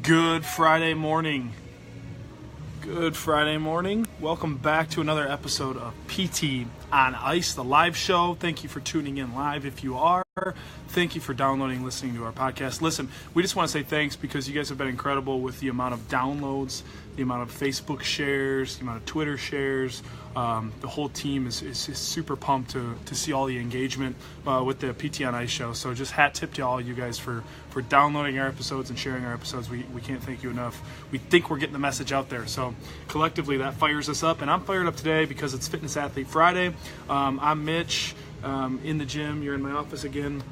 Good Friday morning. Good Friday morning. Welcome back to another episode of PT on Ice, the live show. Thank you for tuning in live if you are. Thank you for downloading, listening to our podcast. Listen, we just want to say thanks because you guys have been incredible with the amount of downloads, the amount of Facebook shares, the amount of Twitter shares. The whole team is super pumped to see all the engagement with the PT on Ice show. So just hat tip to all you guys for downloading our episodes and sharing our episodes. We can't thank you enough. We think we're getting the message out there. So collectively that fires us up. And I'm fired up today because it's Fitness Athlete Friday. I'm Mitch in the gym. You're in my office again.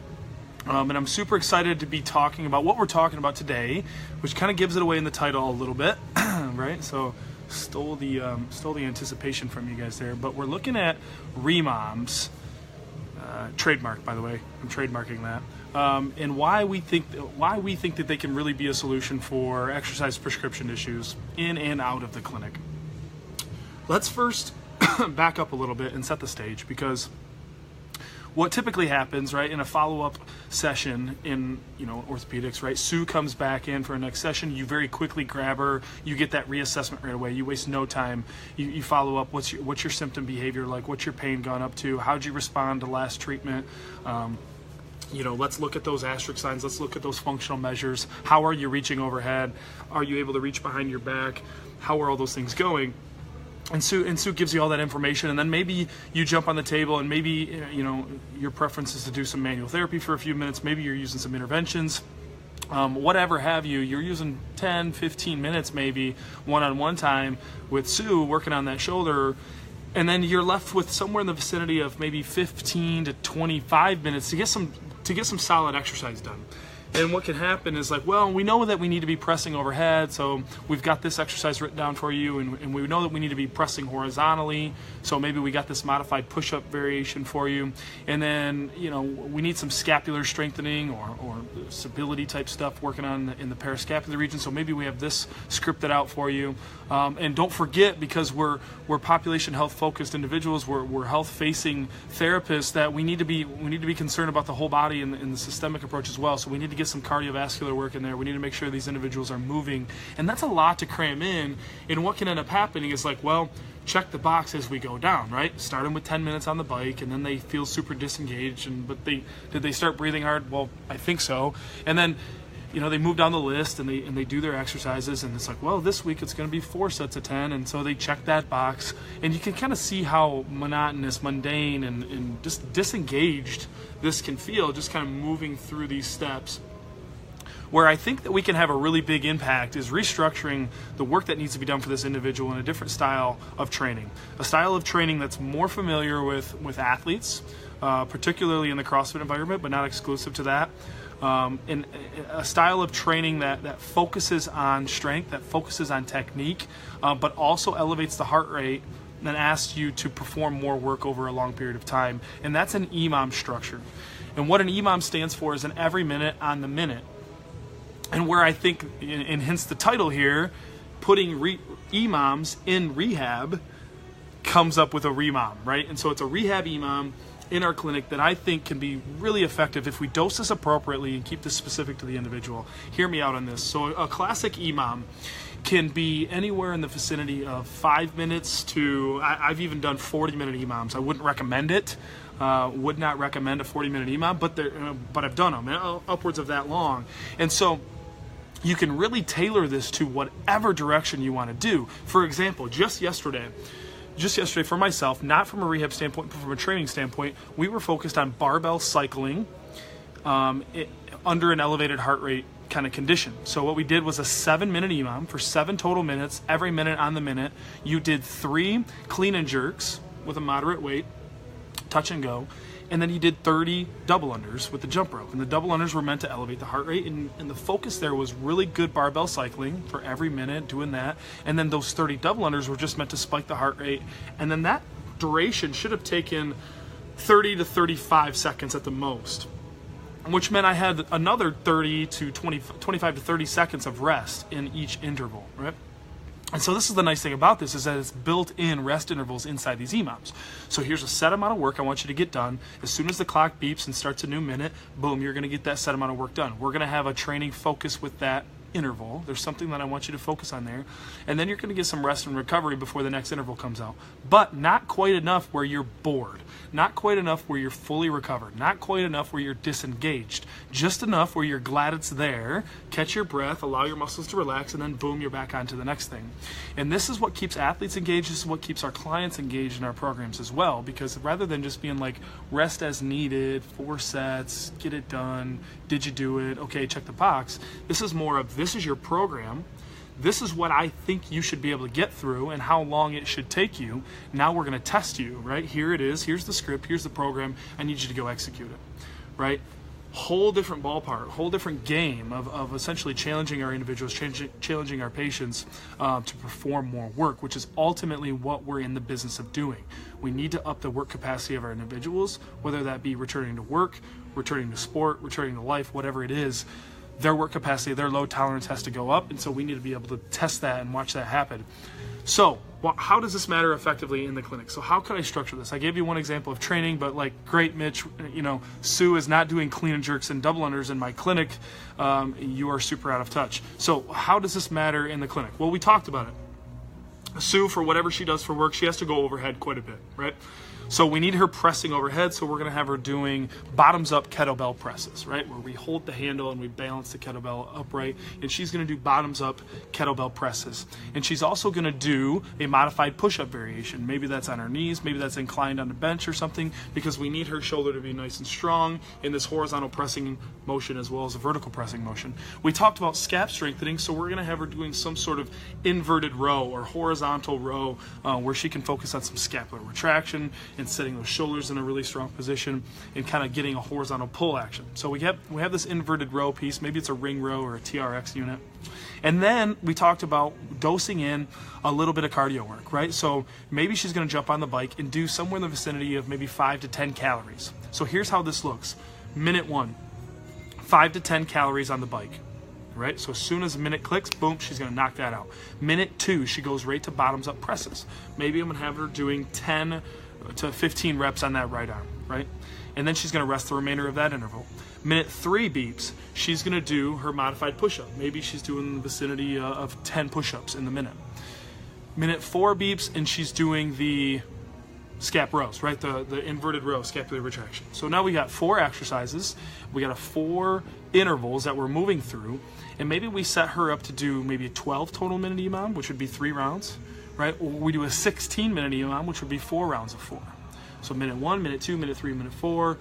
And I'm super excited to be talking about what we're talking about today, which kind of gives it away in the title a little bit, right? So stole the anticipation from you guys there. But we're looking at rEMOMs, trademark by the way. I'm trademarking that, and why we think that they can really be a solution for exercise prescription issues in and out of the clinic. Let's first back up a little bit and set the stage, because what typically happens, right, in a follow-up session in, orthopedics, right, Sue comes back in for a next session, you very quickly grab her, you get that reassessment right away, you waste no time, you follow up, what's your symptom behavior like, what's your pain gone up to, how'd you respond to last treatment, let's look at those asterisk signs, let's look at those functional measures, how are you reaching overhead, are you able to reach behind your back, how are all those things going? And Sue gives you all that information, and then maybe you jump on the table, and maybe your preference is to do some manual therapy for a few minutes. Maybe you're using some interventions, whatever have you. You're using 10, 15 minutes maybe one-on-one time with Sue working on that shoulder, and then you're left with somewhere in the vicinity of maybe 15 to 25 minutes to get some solid exercise done. And what can happen is we know that we need to be pressing overhead, so we've got this exercise written down for you, and we know that we need to be pressing horizontally, so maybe we got this modified push-up variation for you. And then, we need some scapular strengthening or stability type stuff working on in the parascapular region, so maybe we have this scripted out for you. And don't forget, because we're population health focused individuals, we're health facing therapists, that we need to be concerned about the whole body in the systemic approach as well. So we need to get some cardiovascular work in there. We need to make sure these individuals are moving, and that's a lot to cram in. And what can end up happening is check the box as we go down, right? Start them with 10 minutes on the bike, and then they feel super disengaged, but did they start breathing hard? Well, I think so. And then they move down the list and they do their exercises, and it's this week it's going to be 4 sets of 10, and so they check that box, and you can kind of see how monotonous, mundane, and just disengaged this can feel, just kind of moving through these steps. Where I think that we can have a really big impact is restructuring the work that needs to be done for this individual in a different style of training. A style of training that's more familiar with athletes, particularly in the CrossFit environment, but not exclusive to that. And a style of training that focuses on strength, that focuses on technique, but also elevates the heart rate and asks you to perform more work over a long period of time. And that's an EMOM structure. And what an EMOM stands for is an every minute on the minute. And where I think, and hence the title here, putting EMOMs in rehab comes up with a rEMOM, right? And so it's a rehab EMOM in our clinic that I think can be really effective if we dose this appropriately and keep this specific to the individual. Hear me out on this. So a classic EMOM can be anywhere in the vicinity of 5 minutes to, I've even done 40-minute EMOMs. I wouldn't recommend it. Would not recommend a 40-minute EMOM, but I've done them upwards of that long. And so you can really tailor this to whatever direction you want to do. For example, just yesterday for myself, not from a rehab standpoint, but from a training standpoint, we were focused on barbell cycling under an elevated heart rate kind of condition. So what we did was a 7-minute EMOM for 7 total minutes, every minute on the minute. You did 3 clean and jerks with a moderate weight, touch and go, and then you did 30 double unders with the jump rope. And the double unders were meant to elevate the heart rate, and the focus there was really good barbell cycling for every minute, doing that. And then those 30 double unders were just meant to spike the heart rate. And then that duration should have taken 30 to 35 seconds at the most, which meant I had another 30 to 25 to 30 seconds of rest in each interval, right? And so this is the nice thing about this, is that it's built-in rest intervals inside these EMOMs. So here's a set amount of work I want you to get done. As soon as the clock beeps and starts a new minute, boom, you're going to get that set amount of work done. We're going to have a training focus with that interval. There's something that I want you to focus on there. And then you're going to get some rest and recovery before the next interval comes out. But not quite enough where you're bored. Not quite enough where you're fully recovered. Not quite enough where you're disengaged. Just enough where you're glad it's there. Catch your breath, allow your muscles to relax, and then boom, you're back on to the next thing. And this is what keeps athletes engaged. This is what keeps our clients engaged in our programs as well. Because rather than just being like rest as needed, 4 sets, get it done, did you do it, okay, check the box. This is more of, this is your program. This is what I think you should be able to get through and how long it should take you. Now we're going to test you, right? Here it is. Here's the script. Here's the program. I need you to go execute it, right? Whole different ballpark, whole different game of essentially challenging our individuals, challenging our patients to perform more work, which is ultimately what we're in the business of doing. We need to up the work capacity of our individuals, whether that be returning to work, returning to sport, returning to life, whatever it is. Their work capacity, their load tolerance has to go up, and so we need to be able to test that and watch that happen. So, how does this matter effectively in the clinic? So how can I structure this? I gave you one example of training, but like, great, Mitch, Sue is not doing clean and jerks and double unders in my clinic. You are super out of touch. So how does this matter in the clinic? Well, we talked about it. Sue, for whatever she does for work, she has to go overhead quite a bit, right? So we need her pressing overhead, so we're going to have her doing bottoms-up kettlebell presses, right? Where we hold the handle and we balance the kettlebell upright, and she's going to do bottoms-up kettlebell presses. And she's also going to do a modified push-up variation. Maybe that's on her knees, maybe that's inclined on the bench or something, because we need her shoulder to be nice and strong in this horizontal pressing motion as well as a vertical pressing motion. We talked about scap strengthening, so we're going to have her doing some sort of inverted row or horizontal row where she can focus on some scapular retraction and setting those shoulders in a really strong position and kind of getting a horizontal pull action. So we have this inverted row piece. Maybe it's a ring row or a TRX unit. And then we talked about dosing in a little bit of cardio work, right? So maybe she's going to jump on the bike and do somewhere in the vicinity of maybe 5 to 10 calories. So here's how this looks. Minute 1, 5 to 10 calories on the bike. Right? So as soon as a minute clicks, boom, she's going to knock that out. Minute 2, she goes right to bottoms up presses. Maybe I'm going to have her doing 10 to 15 reps on that right arm, right? And then she's going to rest the remainder of that interval. Minute 3 beeps, she's going to do her modified push-up. Maybe she's doing in the vicinity of 10 push-ups in the minute. Minute 4 beeps, and she's doing the scap rows, right? The inverted row, scapular retraction. So now we got 4 exercises. We got 4 intervals that we're moving through. And maybe we set her up to do maybe a 12 total minute EMOM, which would be 3 rounds, right? Or we do a 16 minute EMOM, which would be 4 rounds of 4. So minute 1, minute 2, minute 3, minute 4,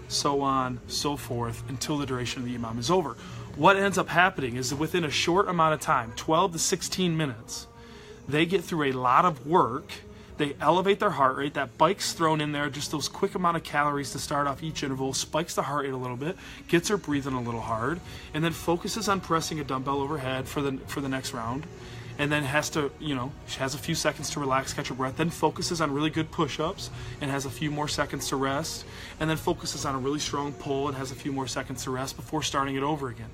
so on, so forth, until the duration of the EMOM is over. What ends up happening is that within a short amount of time, 12 to 16 minutes, they get through a lot of work. They elevate their heart rate. That bike's thrown in there, just those quick amount of calories to start off each interval, spikes the heart rate a little bit, gets her breathing a little hard, and then focuses on pressing a dumbbell overhead for the next round. And then has to, she has a few seconds to relax, catch her breath, then focuses on really good push-ups and has a few more seconds to rest, and then focuses on a really strong pull and has a few more seconds to rest before starting it over again.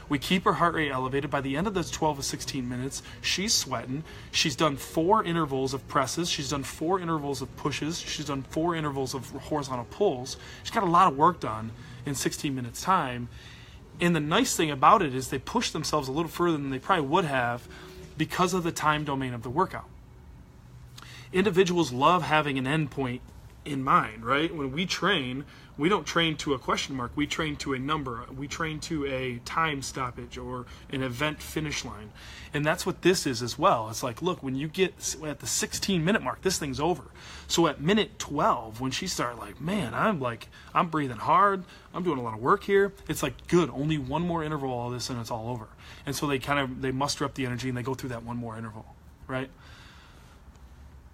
We keep her heart rate elevated. By the end of those 12 to 16 minutes, she's sweating. She's done 4 intervals of presses. She's done 4 intervals of pushes. She's done 4 intervals of horizontal pulls. She's got a lot of work done in 16 minutes time. And the nice thing about it is they push themselves a little further than they probably would have because of the time domain of the workout. Individuals love having an endpoint in mind, right? When we train, we don't train to a question mark. We train to a number. We train to a time stoppage or an event finish line. And that's what this is as well. It's like, look, when you get at the 16-minute mark, this thing's over. So at minute 12, when she started like, man, I'm breathing hard. I'm doing a lot of work here. It's like, good, only one more interval, all this, and it's all over. And so they muster up the energy and they go through that one more interval, right?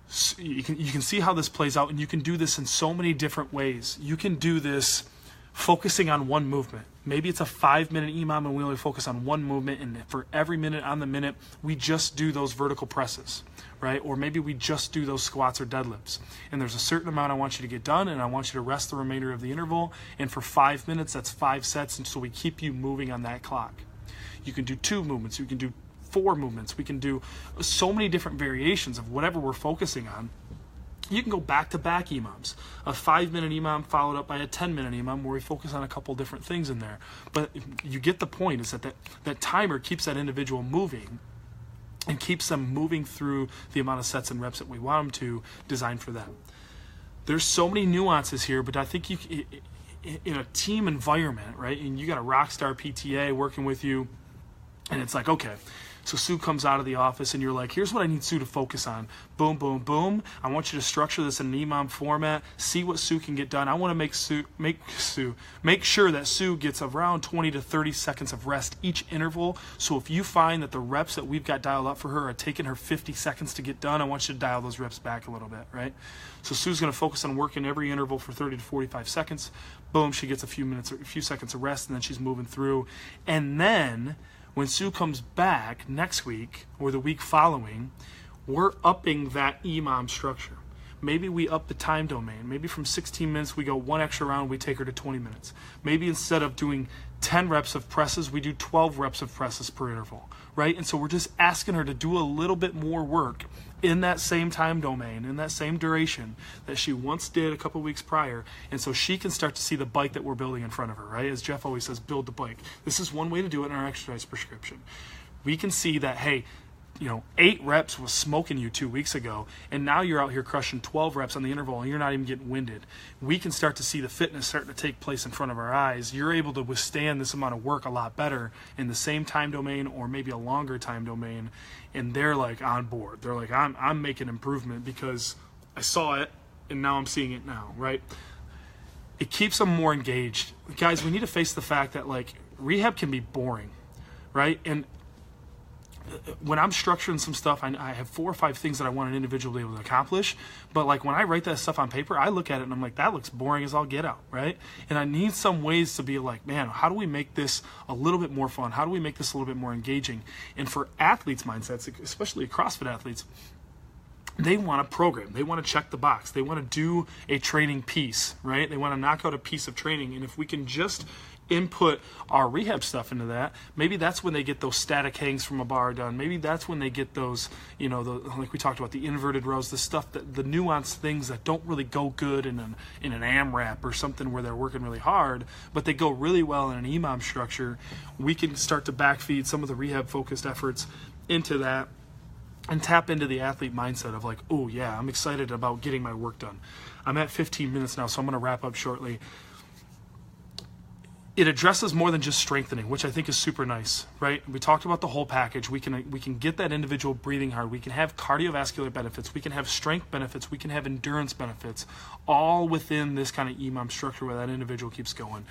So you can see how this plays out, and you can do this in so many different ways. You can do this focusing on one movement. Maybe it's a 5-minute EMOM and we only focus on one movement, and for every minute on the minute, we just do those vertical presses, right? Or maybe we just do those squats or deadlifts. And there's a certain amount I want you to get done, and I want you to rest the remainder of the interval. And for 5 minutes, that's 5 sets, and so we keep you moving on that clock. You can do 2 movements. You can do 4 movements. We can do so many different variations of whatever we're focusing on. You can go back-to-back imams, a 5-minute imam followed up by a 10-minute imam where we focus on a couple different things in there. But you get the point, is that timer keeps that individual moving and keeps them moving through the amount of sets and reps that we want them to design for them. There's so many nuances here, but I think in a team environment, right, and you got a rock star PTA working with you, and it's like, okay, so Sue comes out of the office and you're like, here's what I need Sue to focus on. Boom, boom, boom. I want you to structure this in an imam format. See what Sue can get done. I want to make sure that Sue gets around 20 to 30 seconds of rest each interval. So if you find that the reps that we've got dialed up for her are taking her 50 seconds to get done, I want you to dial those reps back a little bit, right? So Sue's going to focus on working every interval for 30 to 45 seconds. Boom, she gets a few seconds of rest, and then she's moving through. And then when Sue comes back next week or the week following, we're upping that imam structure. Maybe we up the time domain. Maybe from 16 minutes, we go one extra round, we take her to 20 minutes. Maybe instead of doing 10 reps of presses, we do 12 reps of presses per interval, right? And so we're just asking her to do a little bit more work in that same time domain, in that same duration that she once did a couple weeks prior, and so she can start to see the bike that we're building in front of her, right? As Jeff always says, build the bike. This is one way to do it in our exercise prescription. We can see that, hey, 8 reps was smoking you 2 weeks ago, and now you're out here crushing 12 reps on the interval, and you're not even getting winded. We can start to see the fitness starting to take place in front of our eyes. You're able to withstand this amount of work a lot better in the same time domain or maybe a longer time domain, and they're like on board. They're like, I'm making improvement because I saw it, and now I'm seeing it now, right? It keeps them more engaged. Guys, we need to face the fact that, like, rehab can be boring, right? And when I'm structuring some stuff, I have 4 or 5 things that I want an individual to be able to accomplish. But like when I write that stuff on paper, I look at it and I'm like, that looks boring as all get out, right? And I need some ways to be like, man, how do we make this a little bit more fun? How do we make this a little bit more engaging? And for athletes' mindsets, especially CrossFit athletes, they want a program. They want to check the box. They want to do a training piece, right? They want to knock out a piece of training. And if we can just input our rehab stuff into that, maybe that's when they get those static hangs from a bar done. Maybe that's when they get those, like we talked about, the inverted rows, the stuff that the nuanced things that don't really go good in an AMRAP or something where they're working really hard, but they go really well in an imam structure. We can start to backfeed some of the rehab focused efforts into that and tap into the athlete mindset of like, oh yeah, I'm excited about getting my work done. I'm at 15 minutes now, so I'm going to wrap up shortly. It addresses more than just strengthening, which I think is super nice, right? We talked about the whole package. We can get that individual breathing hard. We can have cardiovascular benefits. We can have strength benefits. We can have endurance benefits, all within this kind of imam structure where that individual keeps going.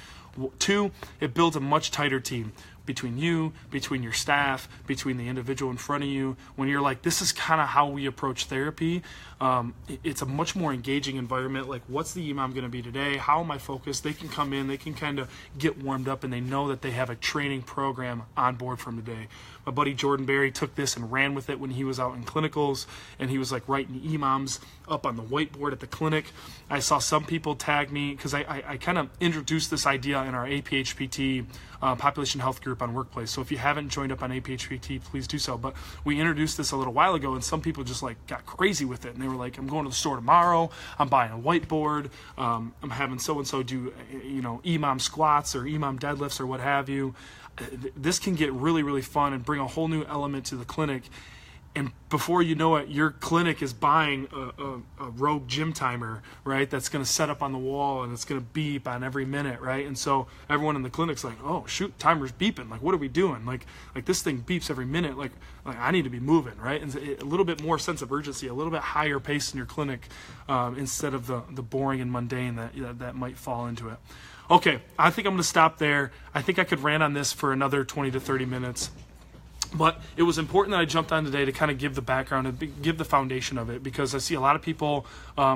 2, it builds a much tighter team between you, between your staff, between the individual in front of you. When you're like, this is kind of how we approach therapy, it's a much more engaging environment. Like, what's the imam going to be today? How am I focused? They can come in, they can kind of get warmed up, and they know that they have a training program on board from today. My buddy Jordan Berry took this and ran with it when he was out in clinicals, and he was like writing imams up on the whiteboard at the clinic. I saw some people tag me because I kind of introduced this idea in our APHPT population health group on Workplace. So if you haven't joined up on APHPT, please do so. But we introduced this a little while ago, and some people just like got crazy with it, and they were like, I'm going to the store tomorrow, I'm buying a whiteboard, I'm having so-and-so do imam squats or imam deadlifts or what have you. This can get really, really fun and bring a whole new element to the clinic. And before you know it, your clinic is buying a rogue gym timer, right? That's going to set up on the wall and it's going to beep on every minute, right? And so everyone in the clinic's like, oh shoot, timer's beeping. Like, what are we doing? Like this thing beeps every minute. Like I need to be moving, right? And a little bit more sense of urgency, a little bit higher pace in your clinic, instead of the boring and mundane that might fall into it. Okay, I think I'm going to stop there. I think I could rant on this for another 20 to 30 minutes. But it was important that I jumped on today to kind of give the background and give the foundation of it, because I see a lot of people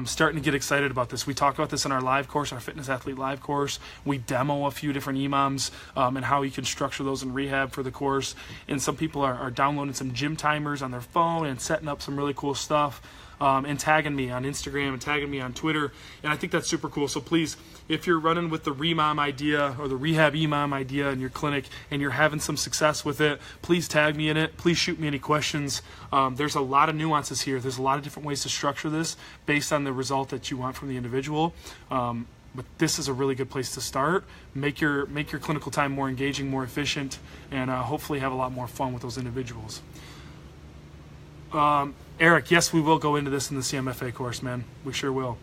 starting to get excited about this. We talk about this in our live course, our Fitness Athlete live course. We demo a few different imams and how you can structure those in rehab for the course. And some people are downloading some gym timers on their phone and setting up some really cool stuff. and tagging me on Instagram and tagging me on Twitter. And I think that's super cool. So please, if you're running with the rEMOM idea or the rehab imam idea in your clinic and you're having some success with it, please tag me in it. Please shoot me any questions. There's a lot of nuances here. There's a lot of different ways to structure this based on the result that you want from the individual. But this is a really good place to start. Make your clinical time more engaging, more efficient, and hopefully have a lot more fun with those individuals. Eric, yes, we will go into this in the CMFA course, man. We sure will.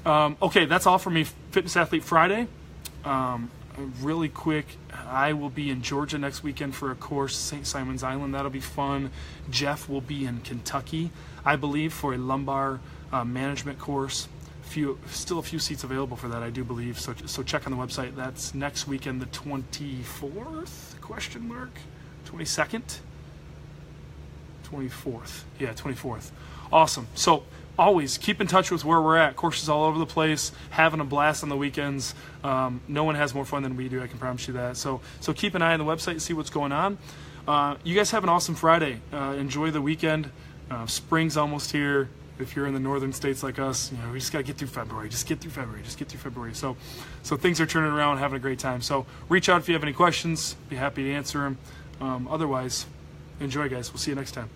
Okay, that's all for me. Fitness Athlete Friday. Really quick, I will be in Georgia next weekend for a course, St. Simon's Island. That'll be fun. Jeff will be in Kentucky, I believe, for a lumbar management course. Still a few seats available for that, I do believe. So check on the website. That's next weekend, the 24th? Question mark. 22nd. 24th. Yeah, 24th. Awesome. So always keep in touch with where we're at. Courses all over the place, having a blast on the weekends. No one has more fun than we do, I can promise you that. So keep an eye on the website and see what's going on. You guys have an awesome Friday. Enjoy the weekend. Spring's almost here. If you're in the northern states like us, we just got to get through February. Just get through February. So things are turning around, having a great time. So reach out if you have any questions. Be happy to answer them. Otherwise, enjoy, guys. We'll see you next time.